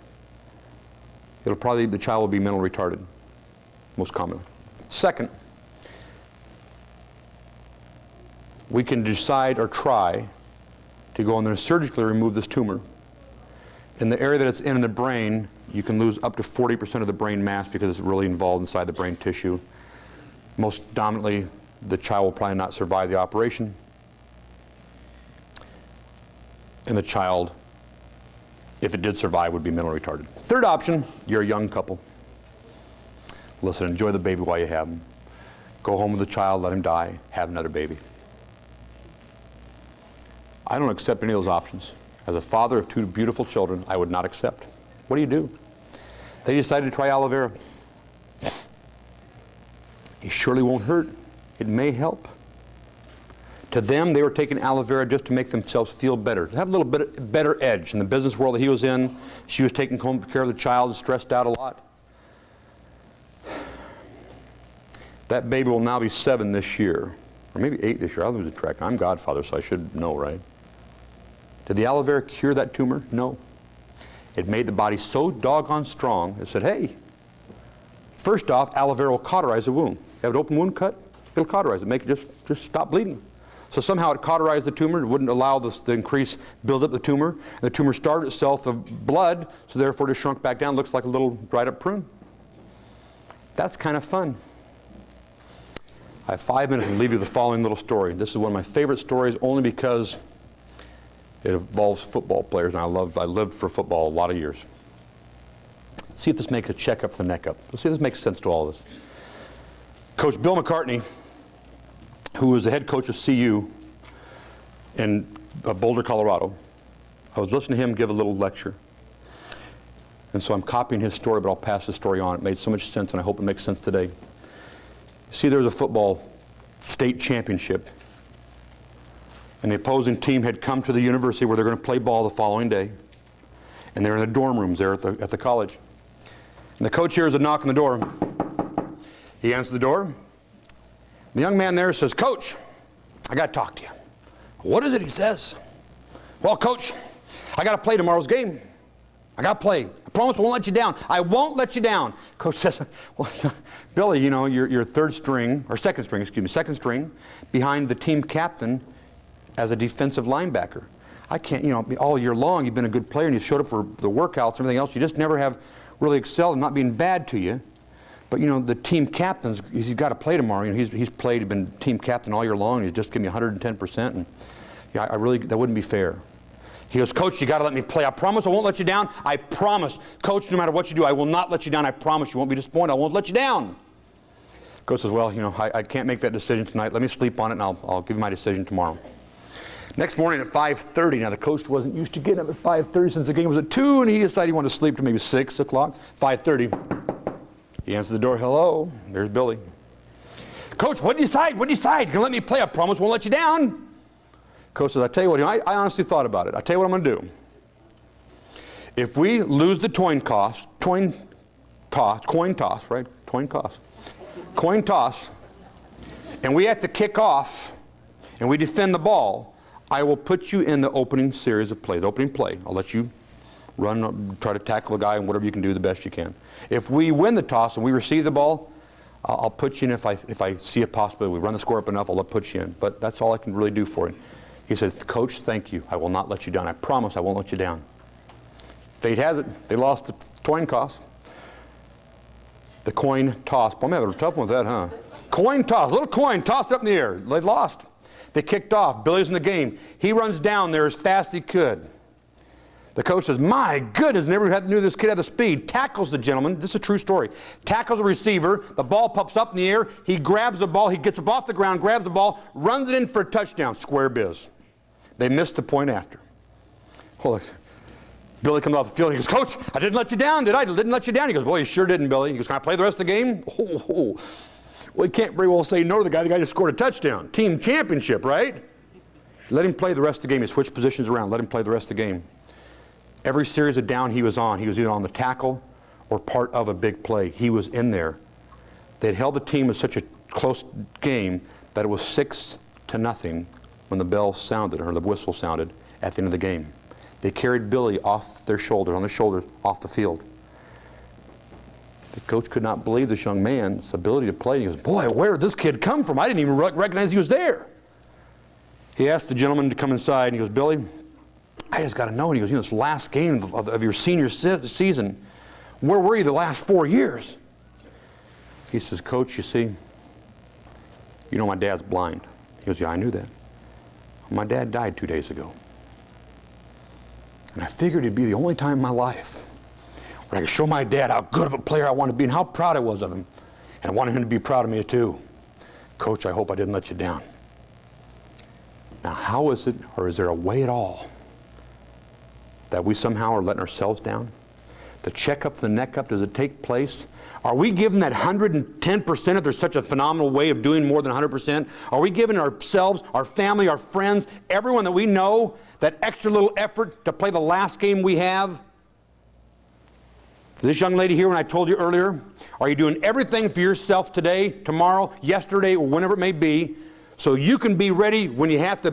The child will be mentally retarded, most commonly. Second, we can decide or try to go in there and surgically remove this tumor. In the area that it's in the brain, you can lose up to 40% of the brain mass because it's really involved inside the brain tissue. Most dominantly, the child will probably not survive the operation. And the child, if it did survive, would be mentally retarded. Third option, you're a young couple. Listen, enjoy the baby while you have him. Go home with the child, let him die, have another baby. I don't accept any of those options. As a father of 2 beautiful children, I would not accept. What do? They decided to try aloe vera. It surely won't hurt. It may help. To them, they were taking aloe vera just to make themselves feel better, to have a little bit better edge. In the business world that he was in, she was taking care of the child, stressed out a lot. That baby will now be 7 this year, or maybe 8 this year. I'll lose the track. I'm Godfather, so I should know, right? Did the aloe vera cure that tumor? No. It made the body so doggone strong, it said, hey, first off, aloe vera will cauterize the wound. You have an open wound cut, it'll cauterize it, make it just stop bleeding. So somehow it cauterized the tumor, it wouldn't allow the increase, build up the tumor. And the tumor starved itself of blood, so therefore it shrunk back down, looks like a little dried up prune. That's kind of fun. I have 5 minutes to leave you the following little story. This is one of my favorite stories only because it involves football players, and I lived for football a lot of years. See if this makes a checkup for the neck up. Let's see if this makes sense to all of us. Coach Bill McCartney, who was the head coach of CU in Boulder, Colorado, I was listening to him give a little lecture. And so I'm copying his story, but I'll pass the story on. It made so much sense, and I hope it makes sense today. See, there was a football state championship, and the opposing team had come to the university where they're going to play ball the following day, and they're in the dorm rooms there at the college. And the coach hears a knock on the door. He answers the door. The young man there says, Coach, I got to talk to you. What is it? He says. Well, Coach, I got to play tomorrow's game. I got to play. I promise I won't let you down. I won't let you down. Coach says, well, Billy, you're second string behind the team captain as a defensive linebacker. I can't, all year long you've been a good player and you showed up for the workouts and everything else. You just never have really excelled. I'm not being bad to you. But, the team captain's, he's got to play tomorrow. He's been team captain all year long, and he's just giving me 110%. And that wouldn't be fair. He goes, Coach, you got to let me play. I promise I won't let you down. I promise. Coach, no matter what you do, I will not let you down. I promise you won't be disappointed. I won't let you down. Coach says, well, I can't make that decision tonight. Let me sleep on it, and I'll give you my decision tomorrow. Next morning at 5:30, now the coach wasn't used to getting up at 5:30 since the game was at 2, and he decided he wanted to sleep to maybe 6 o'clock. 5:30. He answers the door. Hello. There's Billy. Coach, what do you decide? What do you decide? You're going to let me play. I promise won't let you down. Coach says, I tell you what, I honestly thought about it. I tell you what I'm going to do. If we lose the coin toss, right? Coin toss. coin toss, and we have to kick off, and we defend the ball, I will put you in the opening series of plays, opening play. I'll let you run, try to tackle the guy, and whatever you can do the best you can. If we win the toss and we receive the ball, I'll put you in. If I see a possibility, we run the score up enough, I'll put you in. But that's all I can really do for you. He says, Coach, thank you. I will not let you down. I promise I won't let you down. Fate has it. They lost the coin toss. The coin toss. Boy, I'm having a tough one with that, huh? Coin toss. Little coin tossed up in the air. They lost. They kicked off. Billy's in the game. He runs down there as fast as he could. The coach says, my goodness, never knew this kid had the speed. Tackles the gentleman. This is a true story. Tackles the receiver. The ball pops up in the air. He grabs the ball. He gets up off the ground, grabs the ball, runs it in for a touchdown. Square biz. They missed the point after. Well, Billy comes off the field. He goes, Coach, I didn't let you down, did I? I didn't let you down. He goes, boy, you sure didn't, Billy. He goes, can I play the rest of the game? Oh. Well, you can't very well say no to the guy. The guy just scored a touchdown. Team championship, right? Let him play the rest of the game. He switched positions around. Let him play the rest of the game. Every series of down he was either on the tackle or part of a big play. He was in there. They had held the team in such a close game that it was 6-0 when the bell sounded, or the whistle sounded, at the end of the game. They carried Billy off their shoulders, on their shoulders, off the field. The coach could not believe this young man's ability to play. He goes, boy, where did this kid come from? I didn't even recognize he was there. He asked the gentleman to come inside, and he goes, Billy, I just got to know. And he goes, this last game of your senior season, where were you the last 4 years? He says, Coach, you see, you know my dad's blind. He goes, yeah, I knew that. My dad died 2 days ago. And I figured it'd be the only time in my life where I could show my dad how good of a player I wanted to be and how proud I was of him. And I wanted him to be proud of me too. Coach, I hope I didn't let you down. Now, how is it, or is there a way at all that we somehow are letting ourselves down? The checkup, the neck up, does it take place? Are we giving that 110% if there's such a phenomenal way of doing more than 100%? Are we giving ourselves, our family, our friends, everyone that we know, that extra little effort to play the last game we have? This young lady here, when I told you earlier, are you doing everything for yourself today, tomorrow, yesterday, or whenever it may be, so you can be ready when you have to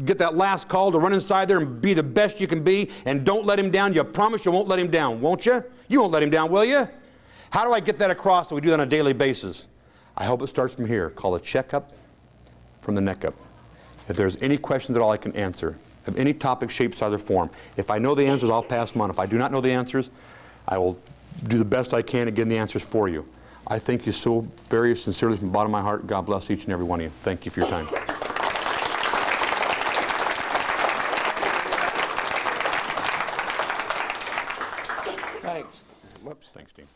get that last call to run inside there and be the best you can be, and don't let him down? You promise you won't let him down, won't you? You won't let him down, will you? How do I get that across so we do that on a daily basis? I hope it starts from here. Call a checkup from the neck up. If there's any questions at all I can answer, of any topic, shape, size, or form, if I know the answers, I'll pass them on. If I do not know the answers, I will do the best I can at getting the answers for you. I thank you so very sincerely from the bottom of my heart. God bless each and every one of you. Thank you for your time. Thanks. Whoops. Thanks, Dean.